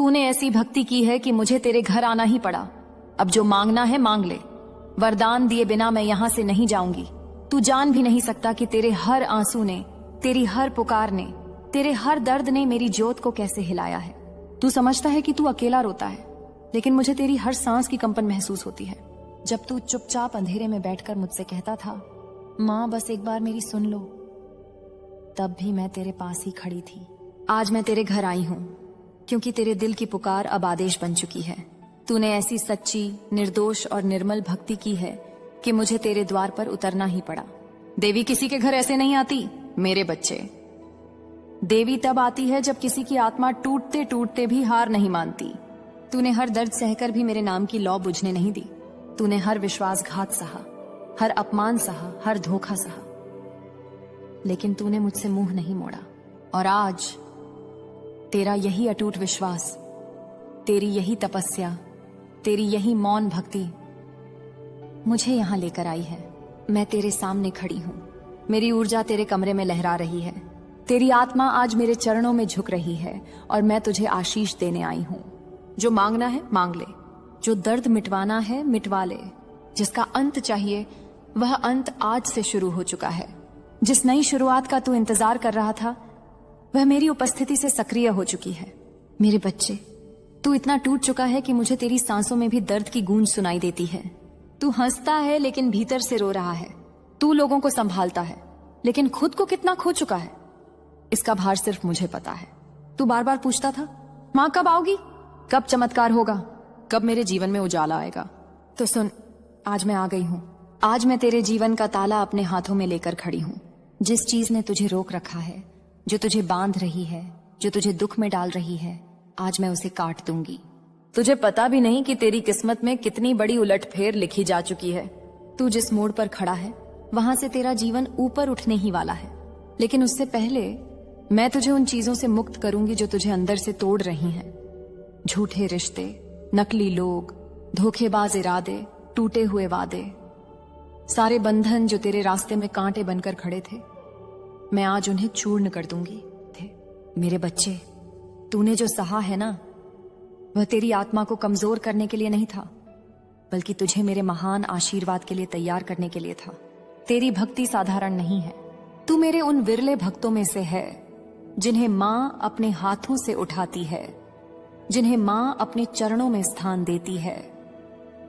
तूने ऐसी भक्ति की है कि मुझे तेरे घर आना ही पड़ा। अब जो मांगना है मांग ले, वरदान दिए बिना मैं यहाँ से नहीं जाऊंगी। तू जान भी नहीं सकता कि तेरे हर आंसू ने, तेरी हर पुकार ने, तेरे हर दर्द ने मेरी ज्योत को कैसे हिलाया है। तू समझता है कि तू अकेला रोता है, लेकिन मुझे तेरी हर सांस की कंपन महसूस होती है। जब तू चुपचाप अंधेरे में बैठकर मुझसे कहता था, माँ बस एक बार मेरी सुन लो, तब भी मैं तेरे पास ही खड़ी थी। आज मैं तेरे घर आई हूँ क्योंकि तेरे दिल की पुकार अब आदेश बन चुकी है। तूने ऐसी सच्ची, निर्दोष और निर्मल भक्ति की है कि मुझे तेरे द्वार पर उतरना ही पड़ा। देवी किसी के घर ऐसे नहीं आती मेरे बच्चे। देवी तब आती है जब किसी की आत्मा टूटते टूटते भी हार नहीं मानती। तूने हर दर्द सहकर भी मेरे नाम की लौ बुझने नहीं दी। तूने हर विश्वासघात सहा, हर अपमान सहा, हर धोखा सहा, लेकिन तूने मुझसे मुंह नहीं मोड़ा। और आज तेरा यही अटूट विश्वास, तेरी यही तपस्या, तेरी यही मौन भक्ति मुझे यहां लेकर आई है। मैं तेरे सामने खड़ी हूं, मेरी ऊर्जा तेरे कमरे में लहरा रही है। तेरी आत्मा आज मेरे चरणों में झुक रही है और मैं तुझे आशीष देने आई हूं। जो मांगना है मांग ले, जो दर्द मिटवाना है मिटवा ले। जिसका अंत चाहिए वह अंत आज से शुरू हो चुका है। जिस नई शुरुआत का तू इंतजार कर रहा था वह मेरी उपस्थिति से सक्रिय हो चुकी है। मेरे बच्चे, तू इतना टूट चुका है कि मुझे तेरी सांसों में भी दर्द की गूंज सुनाई देती है। तू हंसता है लेकिन भीतर से रो रहा है। तू लोगों को संभालता है लेकिन खुद को कितना खो चुका है, इसका भार सिर्फ मुझे पता है। तू बार बार पूछता था, माँ कब आओगी, कब चमत्कार होगा, कब मेरे जीवन में उजाला आएगा। तो सुन, आज मैं आ गई हूं। आज मैं तेरे जीवन का ताला अपने हाथों में लेकर खड़ी हूं। जिस चीज ने तुझे रोक रखा है, जो तुझे बांध रही है, जो तुझे दुख में डाल रही है, आज मैं उसे काट दूंगी। तुझे पता भी नहीं कि तेरी किस्मत में कितनी बड़ी उलटफेर लिखी जा चुकी है। तू जिस मोड़ पर खड़ा है वहां से तेरा जीवन ऊपर उठने ही वाला है, लेकिन उससे पहले मैं तुझे उन चीजों से मुक्त करूंगी जो तुझे अंदर से तोड़ रही हैं। झूठे रिश्ते, नकली लोग, धोखेबाज इरादे, टूटे हुए वादे, सारे बंधन जो तेरे रास्ते में कांटे बनकर खड़े थे, मैं आज उन्हें चूर्ण कर दूंगी। मेरे बच्चे, तूने जो सहा है ना, वह तेरी आत्मा को कमजोर करने के लिए नहीं था, बल्कि तुझे मेरे महान आशीर्वाद के लिए तैयार करने के लिए था। तेरी भक्ति साधारण नहीं है। तू मेरे उन विरले भक्तों में से है जिन्हें मां अपने हाथों से उठाती है, जिन्हें मां अपने चरणों में स्थान देती है,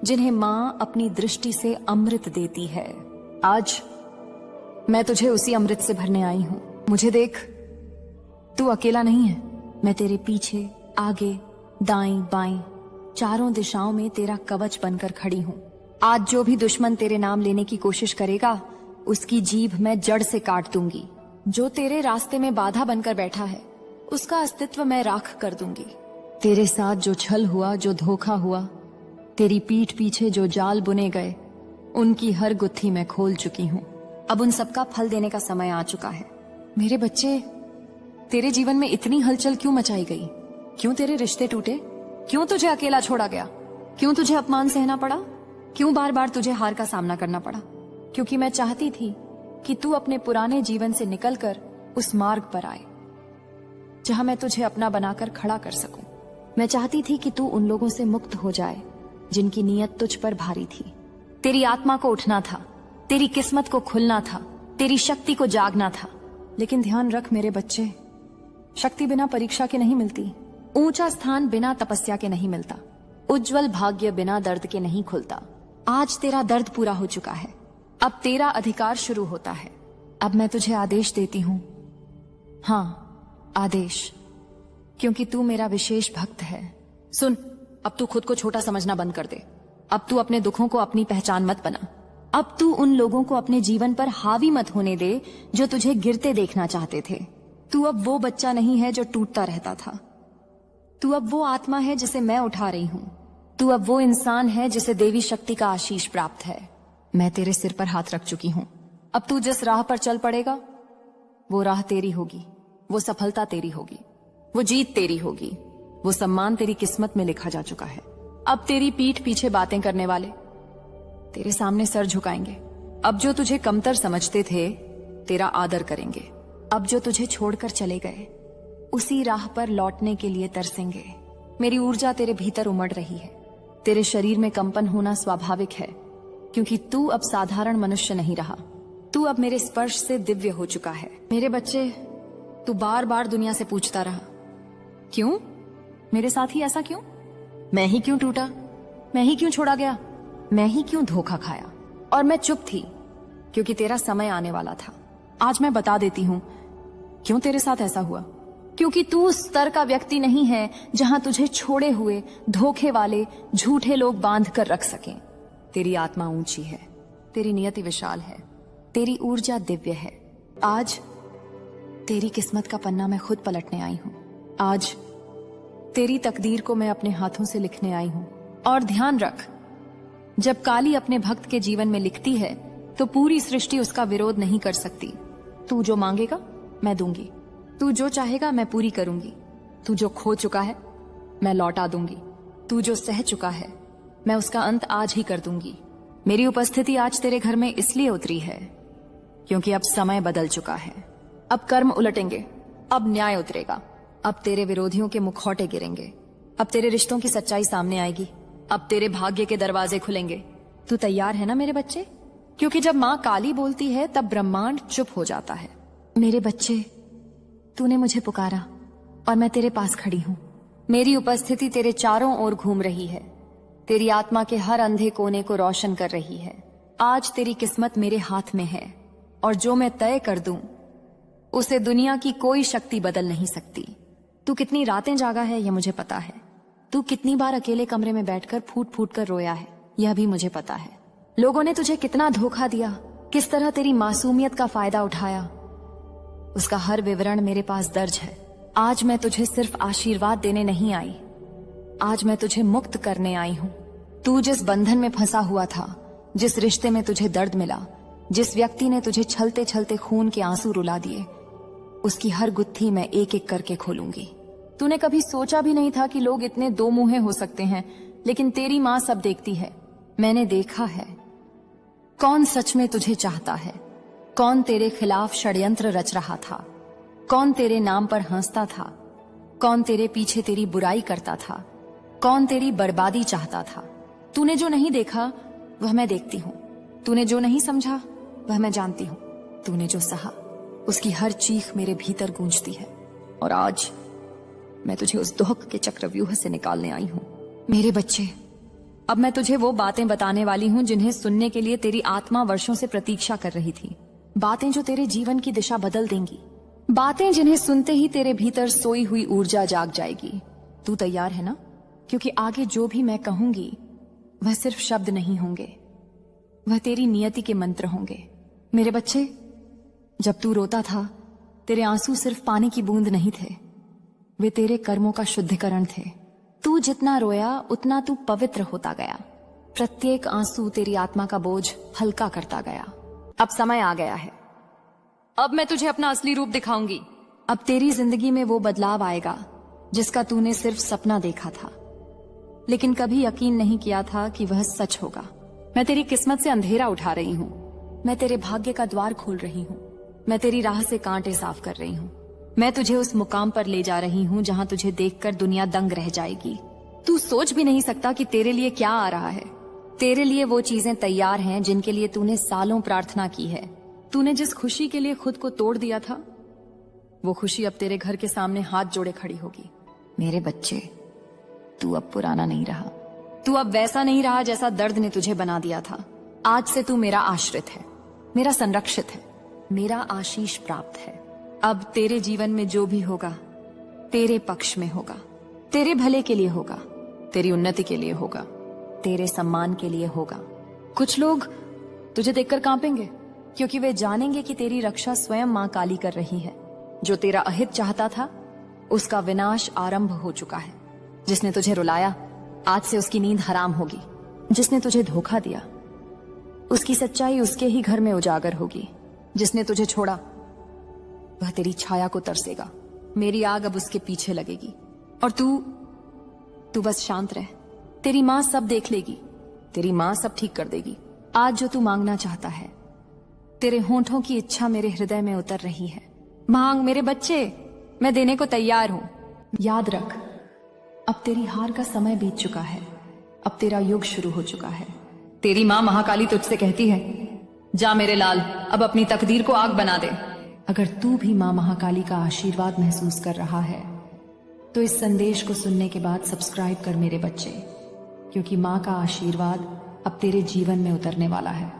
जिन्हें मां अपनी दृष्टि से अमृत देती है। आज मैं तुझे उसी अमृत से भरने आई हूं। मुझे देख, तू अकेला नहीं है। मैं तेरे पीछे, आगे, दाएं बाएं, चारों दिशाओं में तेरा कवच बनकर खड़ी हूं। आज जो भी दुश्मन तेरे नाम लेने की कोशिश करेगा, उसकी जीभ मैं जड़ से काट दूंगी। जो तेरे रास्ते में बाधा बनकर बैठा है, उसका अस्तित्व मैं राख कर दूंगी। तेरे साथ जो छल हुआ, जो धोखा हुआ, तेरी पीठ पीछे जो जाल बुने गए, उनकी हर गुत्थी मैं खोल चुकी हूं। अब उन सबका फल देने का समय आ चुका है। मेरे बच्चे, तेरे जीवन में इतनी हलचल क्यों मचाई गई? क्यों तेरे रिश्ते टूटे? क्यों तुझे अकेला छोड़ा गया? क्यों तुझे अपमान सहना पड़ा? क्यों बार बार तुझे हार का सामना करना पड़ा? क्योंकि मैं चाहती थी कि तू अपने पुराने जीवन से निकलकर उस मार्ग पर आए जहां मैं तुझे अपना बनाकर खड़ा कर सकूं। मैं चाहती थी कि तू उन लोगों से मुक्त हो जाए जिनकी नीयत तुझ पर भारी थी। तेरी आत्मा को उठना था, तेरी किस्मत को खुलना था, तेरी शक्ति को जागना था। लेकिन ध्यान रख मेरे बच्चे, शक्ति बिना परीक्षा के नहीं मिलती, ऊंचा स्थान बिना तपस्या के नहीं मिलता, उज्जवल भाग्य बिना दर्द के नहीं खुलता। आज तेरा दर्द पूरा हो चुका है, अब तेरा अधिकार शुरू होता है। अब मैं तुझे आदेश देती हूं, हाँ आदेश, क्योंकि तू मेरा विशेष भक्त है। सुन, अब तू खुद को छोटा समझना बंद कर दे। अब तू अपने दुखों को अपनी पहचान मत बना। अब तू उन लोगों को अपने जीवन पर हावी मत होने दे जो तुझे गिरते देखना चाहते थे। तू अब वो बच्चा नहीं है जो टूटता रहता था। तू अब वो आत्मा है जिसे मैं उठा रही हूं। तू अब वो इंसान है जिसे देवी शक्ति का आशीष प्राप्त है। मैं तेरे सिर पर हाथ रख चुकी हूं। अब तू जिस राह पर चल पड़ेगा, वो राह तेरी होगी, वो सफलता तेरी होगी, वो जीत तेरी होगी, वो सम्मान तेरी किस्मत में लिखा जा चुका है। अब तेरी पीठ पीछे बातें करने वाले तेरे सामने सर झुकाएंगे। अब जो तुझे कमतर समझते थे, तेरा आदर करेंगे। अब जो तुझे छोड़कर चले गए, उसी राह पर लौटने के लिए तरसेंगे। मेरी ऊर्जा तेरे भीतर उमड़ रही है। तेरे शरीर में कंपन होना स्वाभाविक है, क्योंकि तू अब साधारण मनुष्य नहीं रहा। तू अब मेरे स्पर्श से दिव्य हो चुका है। मेरे बच्चे, तू बार बार दुनिया से पूछता रहा, क्यों? मेरे साथ ही ऐसा क्यों? मैं ही क्यों टूटा? मैं ही क्यों छोड़ा गया? मैं ही क्यों धोखा खाया? और मैं चुप थी, क्योंकि तेरा समय आने वाला था। आज मैं बता देती हूं क्यों तेरे साथ ऐसा हुआ। क्योंकि तू उस स्तर का व्यक्ति नहीं है जहां तुझे छोड़े हुए, धोखे वाले, झूठे लोग बांध कर रख सकें। तेरी आत्मा ऊंची है, तेरी नियति विशाल है, तेरी ऊर्जा दिव्य है। आज तेरी किस्मत का पन्ना मैं खुद पलटने आई हूं। आज तेरी तकदीर को मैं अपने हाथों से लिखने आई हूं। और ध्यान रख, जब काली अपने भक्त के जीवन में लिखती है तो पूरी सृष्टि उसका विरोध नहीं कर सकती। तू जो मांगेगा मैं दूंगी, तू जो चाहेगा मैं पूरी करूंगी। तू जो खो चुका है मैं लौटा दूंगी, तू जो सह चुका है मैं उसका अंत आज ही कर दूंगी। मेरी उपस्थिति आज तेरे घर में इसलिए उतरी है क्योंकि अब समय बदल चुका है। अब कर्म उलटेंगे, अब न्याय उतरेगा, अब तेरे विरोधियों के मुखौटे गिरेंगे, अब तेरे रिश्तों की सच्चाई सामने आएगी, अब तेरे भाग्य के दरवाजे खुलेंगे। तू तैयार है ना मेरे बच्चे? क्योंकि जब माँ काली बोलती है तब ब्रह्मांड चुप हो जाता है। मेरे बच्चे, तूने मुझे पुकारा और मैं तेरे पास खड़ी हूँ। मेरी उपस्थिति तेरे चारों ओर घूम रही है, तेरी आत्मा के हर अंधे कोने को रोशन कर रही है। आज तेरी किस्मत मेरे हाथ में है और जो मैं तय कर दूं उसे दुनिया की कोई शक्ति बदल नहीं सकती। तू कितनी रातें जागा है यह मुझे पता है। तू कितनी बार अकेले कमरे में बैठकर फूट फूट कर रोया है यह भी मुझे पता है। लोगों ने तुझे कितना धोखा दिया, किस तरह तेरी मासूमियत का फायदा उठाया, उसका हर विवरण मेरे पास दर्ज है। आज मैं तुझे सिर्फ आशीर्वाद देने नहीं आई, आज मैं तुझे मुक्त करने आई हूं। तू जिस बंधन में फंसा हुआ था, जिस रिश्ते में तुझे दर्द मिला, जिस व्यक्ति ने तुझे छलते छलते खून के आंसू रुला दिए, उसकी हर गुत्थी मैं एक एक करके खोलूंगी। तूने कभी सोचा भी नहीं था कि लोग इतने दो मुंहे हो सकते हैं, लेकिन तेरी माँ सब देखती है। मैंने देखा है कौन सच में तुझे चाहता है, कौन तेरे खिलाफ षड्यंत्र रच रहा था, कौन तेरे नाम पर हंसता था, कौन तेरे पीछे तेरी बुराई करता था, कौन तेरी बर्बादी चाहता था। तूने जो नहीं देखा वह मैं देखती हूँ, तूने जो नहीं समझा वह मैं जानती हूँ, तूने जो सहा उसकी हर चीख मेरे भीतर गूंजती है। और आज मैं तुझे उस दुख के चक्रव्यूह से निकालने आई हूँ। मेरे बच्चे, अब मैं तुझे वो बातें बताने वाली हूँ जिन्हें सुनने के लिए तेरी आत्मा वर्षों से प्रतीक्षा कर रही थी। बातें जो तेरे जीवन की दिशा बदल देंगी, बातें जिन्हें सुनते ही तेरे भीतर सोई हुई ऊर्जा जाग जाएगी। तू तैयार है ना? क्योंकि आगे जो भी मैं कहूंगी वह सिर्फ शब्द नहीं होंगे, वह तेरी नियति के मंत्र होंगे। मेरे बच्चे, जब तू रोता था तेरे आंसू सिर्फ पानी की बूंद नहीं थे, वे तेरे कर्मों का शुद्धिकरण थे। तू जितना रोया उतना तू पवित्र होता गया। प्रत्येक आंसू तेरी आत्मा का बोझ हल्का करता गया। अब समय आ गया है, अब मैं तुझे अपना असली रूप दिखाऊंगी। अब तेरी जिंदगी में वो बदलाव आएगा जिसका तूने सिर्फ सपना देखा था, लेकिन कभी यकीन नहीं किया था कि वह सच होगा। मैं तेरी किस्मत से अंधेरा उठा रही हूँ, मैं तेरे भाग्य का द्वार खोल रही हूँ, मैं तेरी राह से कांटे साफ कर रही हूँ। मैं तुझे उस मुकाम पर ले जा रही हूँ जहाँ तुझे देखकर दुनिया दंग रह जाएगी। तू सोच भी नहीं सकता कि तेरे लिए क्या आ रहा है। तेरे लिए वो चीजें तैयार हैं जिनके लिए तूने सालों प्रार्थना की है। तूने जिस खुशी के लिए खुद को तोड़ दिया था, वो खुशी अब तेरे घर के सामने हाथ जोड़े खड़ी होगी। मेरे बच्चे, तू अब पुराना नहीं रहा, तू अब वैसा नहीं रहा जैसा दर्द ने तुझे बना दिया था। आज से तू मेरा आश्रित है, मेरा संरक्षित है, मेरा आशीष प्राप्त है। अब तेरे जीवन में जो भी होगा तेरे पक्ष में होगा, तेरे भले के लिए होगा, तेरी उन्नति के लिए होगा, तेरे सम्मान के लिए होगा। कुछ लोग तुझे देखकर कांपेंगे क्योंकि वे जानेंगे कि तेरी रक्षा स्वयं मां काली कर रही है। जो तेरा अहित चाहता था उसका विनाश आरंभ हो चुका है। जिसने तुझे रुलाया आज से उसकी नींद हराम होगी। जिसने तुझे धोखा दिया उसकी सच्चाई उसके ही घर में उजागर होगी। जिसने तुझे छोड़ा वह तेरी छाया को तरसेगा। मेरी आग अब उसके पीछे लगेगी और तू बस शांत रह। तेरी मां सब देख लेगी, तेरी मां सब ठीक कर देगी। आज जो तू मांगना चाहता है, तेरे होंठों की इच्छा मेरे हृदय में उतर रही है। मांग मेरे बच्चे, मैं देने को तैयार हूं। याद रख, अब तेरी हार का समय बीत चुका है। अब तेरा युग शुरू हो चुका है। तेरी माँ महाकाली तुझसे कहती है, जा मेरे लाल, अब अपनी तकदीर को आग बना दे। अगर तू भी माँ महाकाली का आशीर्वाद महसूस कर रहा है तो इस संदेश को सुनने के बाद सब्सक्राइब कर मेरे बच्चे, क्योंकि माँ का आशीर्वाद अब तेरे जीवन में उतरने वाला है।